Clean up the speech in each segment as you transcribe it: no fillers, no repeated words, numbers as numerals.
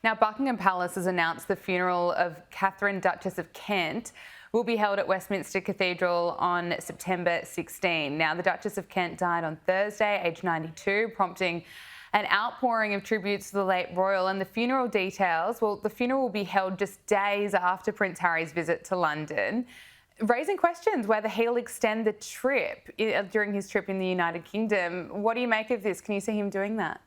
Now, Buckingham Palace has announced the funeral of Katharine, Duchess of Kent, will be held at Westminster Cathedral on September 16. Now, the Duchess of Kent died on Thursday, aged 92, prompting an outpouring of tributes to the late royal. And the funeral details, well, the funeral will be held just days after Prince Harry's visit to London, raising questions whether he'll extend the trip during his trip in the United Kingdom. What do you make of this? Can you see him doing that?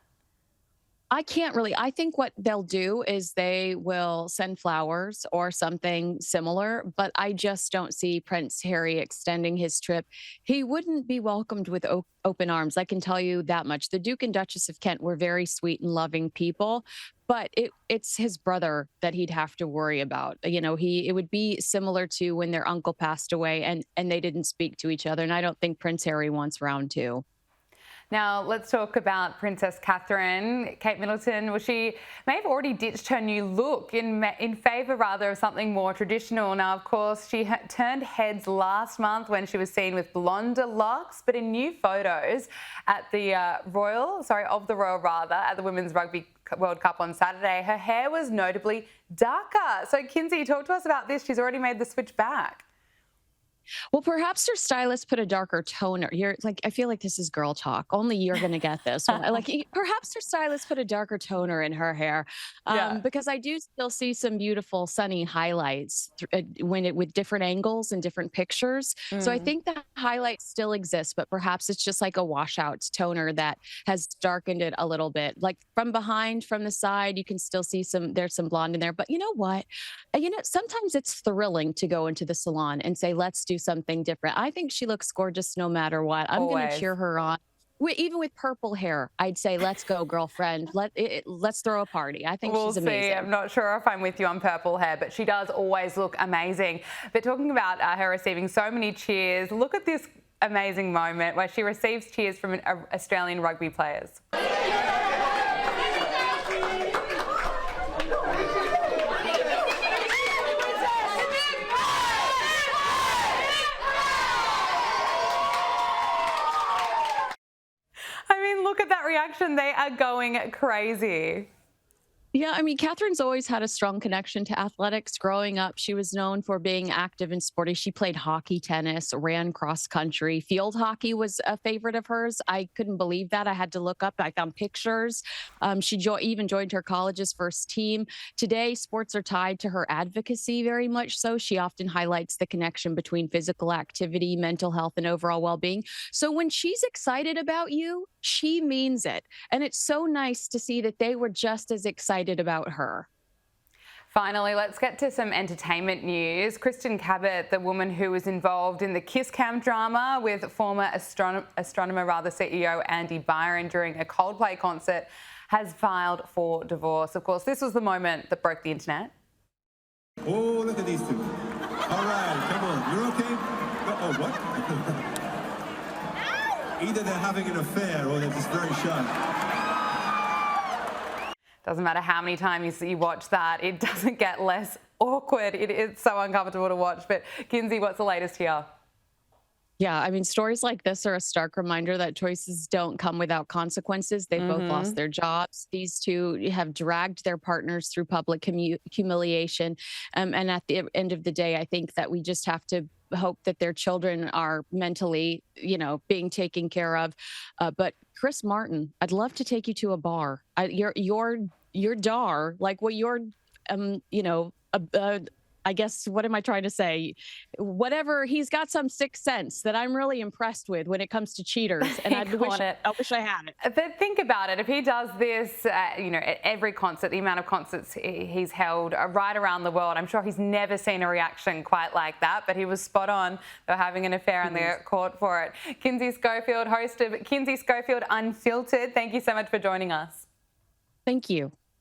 I can't really. I think what they'll do is they will send flowers or something similar, but I just don't see Prince Harry extending his trip. He wouldn't be welcomed with open arms. I can tell you that much. The Duke and Duchess of Kent were very sweet and loving people, but it's his brother that he'd have to worry about. It would be similar to when their uncle passed away and they didn't speak to each other. And I don't think Prince Harry wants round two. Now, let's talk about Princess Catherine. Kate Middleton, well, she may have already ditched her new look in favour, rather, of something more traditional. Now, of course, she turned heads last month when she was seen with blonder locks, but in new photos at the of the Royal, at the Women's Rugby World Cup on Saturday, her hair was notably darker. So, Kinsey, talk to us about this. She's already made the switch back. Well, perhaps her stylist put a darker toner. I feel like this is girl talk. Only you're going to get this one. Perhaps her stylist put a darker toner in her hair, Yeah. because I do still see some beautiful sunny highlights with different angles and different pictures. So I think the highlights still exist, but perhaps it's just like a washout toner that has darkened it a little bit. Like from behind, from the side, you can still see there's some blonde in there. But you know what? Sometimes it's thrilling to go into the salon and say, let's do something different. I think she looks gorgeous no matter what. I'm going to cheer her on. Even with purple hair, I'd say, let's go, girlfriend. Let's throw a party. I think she's amazing. We'll see. I'm not sure if I'm with you on purple hair, but she does always look amazing. But talking about her receiving so many cheers, look at this amazing moment where she receives cheers from Australian rugby players. Look at that reaction. They are going crazy. Yeah, I mean, Catherine's always had a strong connection to athletics. Growing up, she was known for being active and sporty. She played hockey, tennis, ran cross country. Field hockey was a favorite of hers. I couldn't believe that. I had to look up. I found pictures. She even joined her college's first team. Today, sports are tied to her advocacy very much so. She often highlights the connection between physical activity, mental health, and overall well-being. So when she's excited about you, she means it. And it's so nice to see that they were just as excited about her. Finally, let's get to some entertainment news. Kristen Cabot, the woman who was involved in the Kiss Cam drama with former astronomer CEO Andy Byron during a Coldplay concert, has filed for divorce. Of course, this was the moment that broke the internet. Oh, look at these two. All right, come on, you're okay? Oh, what? Either they're having an affair or they're just very shy. Doesn't matter how many times you watch that, it doesn't get less awkward. It's so uncomfortable to watch. But Kinsey, what's the latest here? Yeah, I mean, stories like this are a stark reminder that choices don't come without consequences. They both lost their jobs. These two have dragged their partners through public humiliation. And at the end of the day, I think that we just have to hope that their children are mentally, being taken care of. But Chris Martin, I'd love to take you to a bar. Your dar, like what you're, I guess, what am I trying to say? Whatever, he's got some sixth sense that I'm really impressed with when it comes to cheaters. And I wish I had it. But think about it. If he does this, at every concert, the amount of concerts he's held right around the world, I'm sure he's never seen a reaction quite like that. But he was spot on. They're having an affair and they got caught for it. Kinsey Schofield, host of Kinsey Schofield Unfiltered, thank you so much for joining us. Thank you.